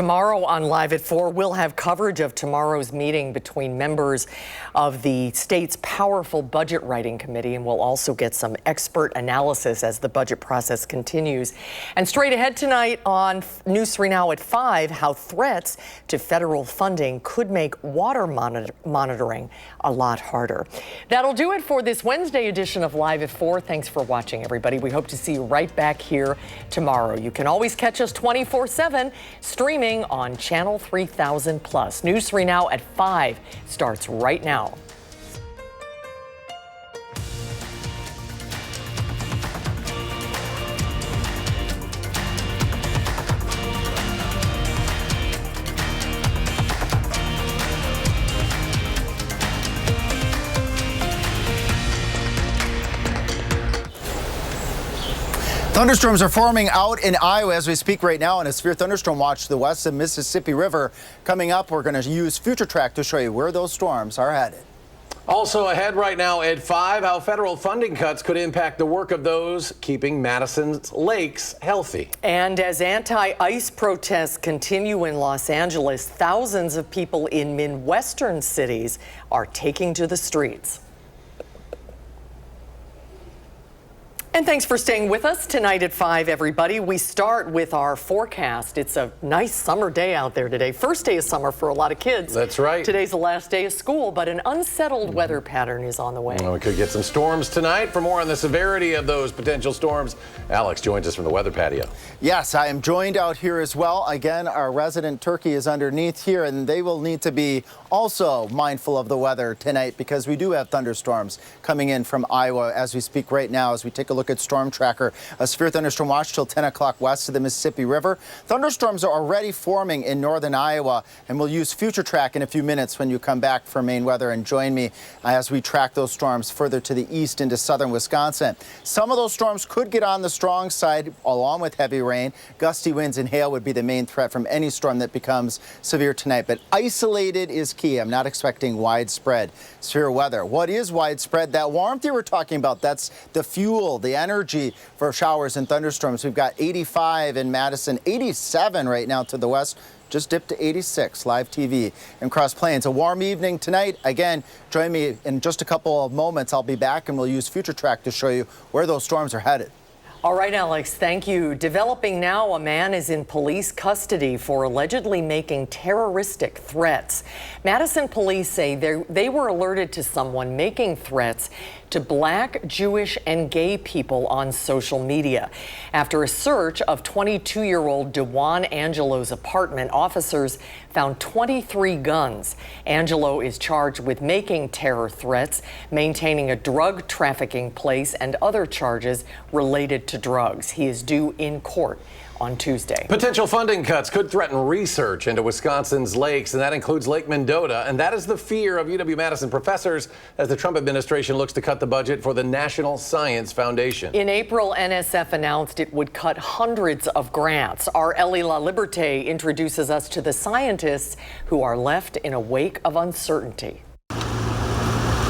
Tomorrow on Live at 4, we'll have coverage of tomorrow's meeting between members of the state's powerful budget writing committee, and we'll also get some expert analysis as the budget process continues. And straight ahead tonight on News 3 Now at 5, how threats to federal funding could make water monitoring a lot harder. That'll do it for this Wednesday edition of Live at 4. Thanks for watching, everybody. We hope to see you right back here tomorrow. You can always catch us 24/7 streaming on Channel 3000 Plus. News 3 Now at 5 starts right now. Thunderstorms are forming out in Iowa as we speak right now, and a severe thunderstorm watch to the west of Mississippi River. Coming up, we're going to use Future Track to show you where those storms are headed. Also ahead right now at 5, how federal funding cuts could impact the work of those keeping Madison's lakes healthy. And as anti-ice protests continue in Los Angeles, thousands of people in Midwestern cities are taking to the streets. And thanks for staying with us tonight at 5, everybody. We start with our forecast. It's a nice summer day out there today. First day of summer for a lot of kids. That's right. Today's the last day of school, but an unsettled weather pattern is on the way. Well, we could get some storms tonight. For more on the severity of those potential storms, Alex joins us from the weather patio. Yes, I am joined out here as well. Again, our resident turkey is underneath here, and they will need to be also mindful of the weather tonight because we do have thunderstorms coming in from Iowa as we speak right now. As we take a look at Storm Tracker, a severe thunderstorm watch till 10 o'clock west of the Mississippi River. Thunderstorms are already forming in northern Iowa, and we'll use Future Track in a few minutes when you come back for Maine weather and join me as we track those storms further to the east into southern Wisconsin. Some of those storms could get on the strong side along with heavy rain. Gusty winds and hail would be the main threat from any storm that becomes severe tonight, but isolated is key. I'm not expecting widespread severe weather. What is widespread? That warmth you were talking about, that's the fuel, the energy for showers and thunderstorms. We've got 85 in Madison, 87 right now to the west, just dipped to 86. Live TV in Cross Plains. A warm evening tonight. Again, join me in just a couple of moments. I'll be back and we'll use Future Track to show you where those storms are headed. All right, Alex, thank you. Developing now, a man is in police custody for allegedly making terroristic threats. Madison police say they were alerted to someone making threats to Black, Jewish, and gay people on social media. After a search of 22-year-old Dewan Angelo's apartment, officers found 23 guns. Angelo is charged with making terror threats, maintaining a drug trafficking place, and other charges related to drugs. He is due in court on Tuesday. Potential funding cuts could threaten research into Wisconsin's lakes, and that includes Lake Mendota. And that is the fear of UW-Madison professors as the Trump administration looks to cut the budget for the National Science Foundation. In April, NSF announced it would cut hundreds of grants. Our Ellie La Liberté introduces us to the scientists who are left in a wake of uncertainty.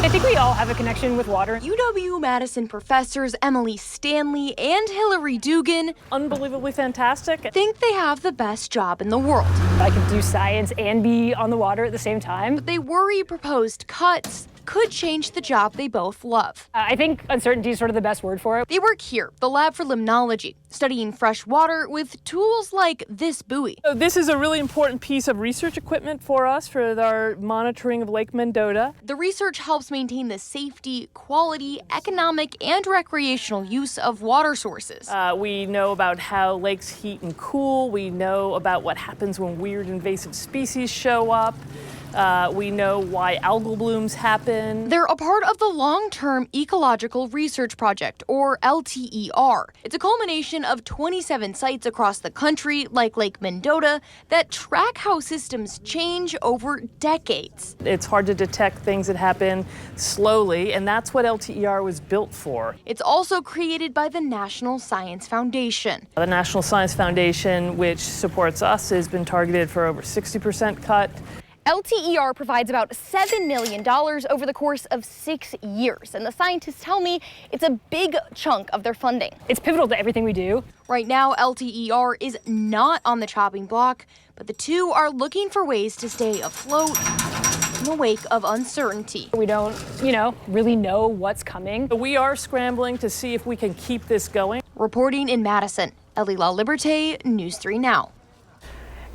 I think we all have a connection with water. UW-Madison professors Emily Stanley and Hillary Dugan, Unbelievably fantastic. think they have the best job in the world. I can do science and be on the water at the same time. But they worry proposed cuts could change the job they both love. I think uncertainty is sort of the best word for it. They work here, the Lab for Limnology, studying fresh water with tools like this buoy. So this is a really important piece of research equipment for us for our monitoring of Lake Mendota. The research helps maintain the safety, quality, economic, and recreational use of water sources. We know about how lakes heat and cool. We know about what happens when weird invasive species show up. We know why algal blooms happen. They're a part of the Long-Term Ecological Research Project, or LTER. It's a culmination of 27 sites across the country, like Lake Mendota, that track how systems change over decades. It's hard to detect things that happen slowly, and that's what LTER was built for. It's also created by the National Science Foundation. The National Science Foundation, which supports us, has been targeted for over 60% cut. LTER provides about $7 million over the course of 6 years, and the scientists tell me it's a big chunk of their funding. It's pivotal to everything we do. Right now, LTER is not on the chopping block, but the two are looking for ways to stay afloat in the wake of uncertainty. We don't, really know what's coming. We are scrambling to see if we can keep this going. Reporting in Madison, Ellie La Liberté, News 3 Now.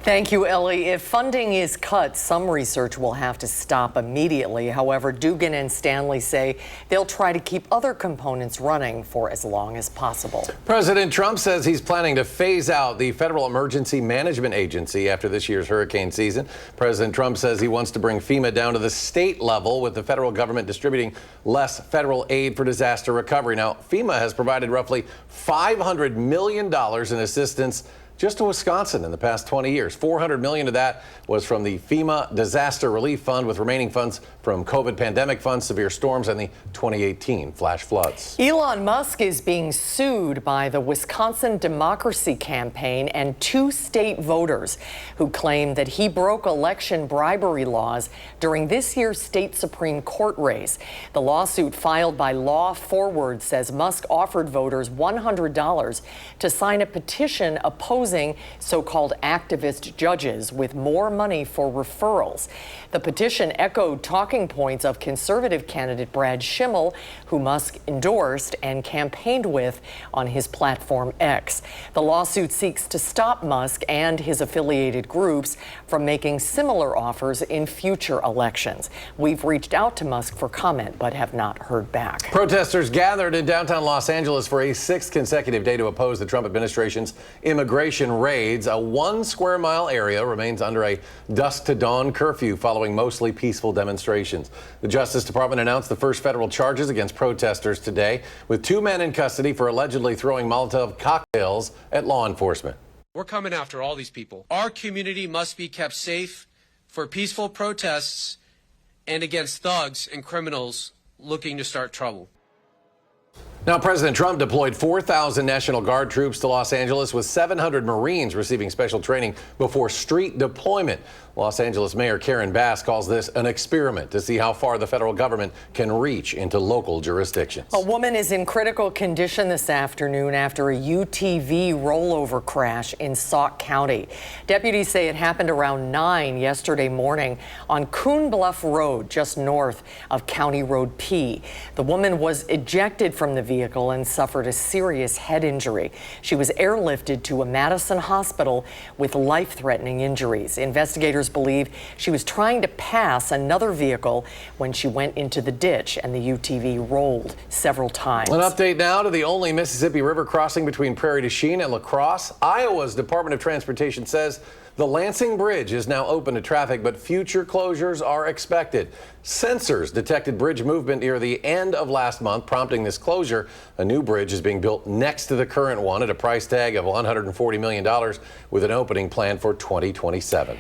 Thank you, Ellie. If funding is cut, some research will have to stop immediately. However, Dugan and Stanley say they'll try to keep other components running for as long as possible. President Trump says he's planning to phase out the Federal Emergency Management Agency after this year's hurricane season. President Trump says he wants to bring FEMA down to the state level, with the federal government distributing less federal aid for disaster recovery. Now, FEMA has provided roughly $500 million in assistance just to Wisconsin in the past 20 years. $400 million of that was from the FEMA Disaster Relief Fund, with remaining funds from COVID pandemic funds, severe storms, and the 2018 flash floods. Elon Musk is being sued by the Wisconsin Democracy Campaign and 2 state voters who claim that he broke election bribery laws during this year's state Supreme Court race. The lawsuit filed by Law Forward says Musk offered voters $100 to sign a petition opposing so-called activist judges with more money for referrals. The petition echoed talking points of conservative candidate Brad Schimmel, who Musk endorsed and campaigned with on his platform X. The lawsuit seeks to stop Musk and his affiliated groups from making similar offers in future elections. We've reached out to Musk for comment but have not heard back. Protesters gathered in downtown Los Angeles for a 6th consecutive day to oppose the Trump administration's immigration raids. A 1 square mile area remains under a dusk to dawn curfew following mostly peaceful demonstrations. The Justice Department announced the first federal charges against protesters today, with 2 men in custody for allegedly throwing Molotov cocktails at law enforcement. We're coming after all these people. Our community must be kept safe for peaceful protests and against thugs and criminals looking to start trouble. Now, President Trump deployed 4,000 National Guard troops to Los Angeles, with 700 Marines receiving special training before street deployment. Los Angeles Mayor Karen Bass calls this an experiment to see how far the federal government can reach into local jurisdictions. A woman is in critical condition this afternoon after a UTV rollover crash in Sauk County. Deputies say it happened around 9 yesterday morning on Coon Bluff Road, just north of County Road P. The woman was ejected from the vehicle and suffered a serious head injury. She was airlifted to a Madison hospital with life-threatening injuries. Investigators believe she was trying to pass another vehicle when she went into the ditch, and the UTV rolled several times. An update now to the only Mississippi River crossing between Prairie du Chien and La Crosse. Iowa's Department of Transportation says the Lansing Bridge is now open to traffic, but future closures are expected. Sensors detected bridge movement near the end of last month, prompting this closure. A new bridge is being built next to the current one at a price tag of $140 million, with an opening planned for 2027.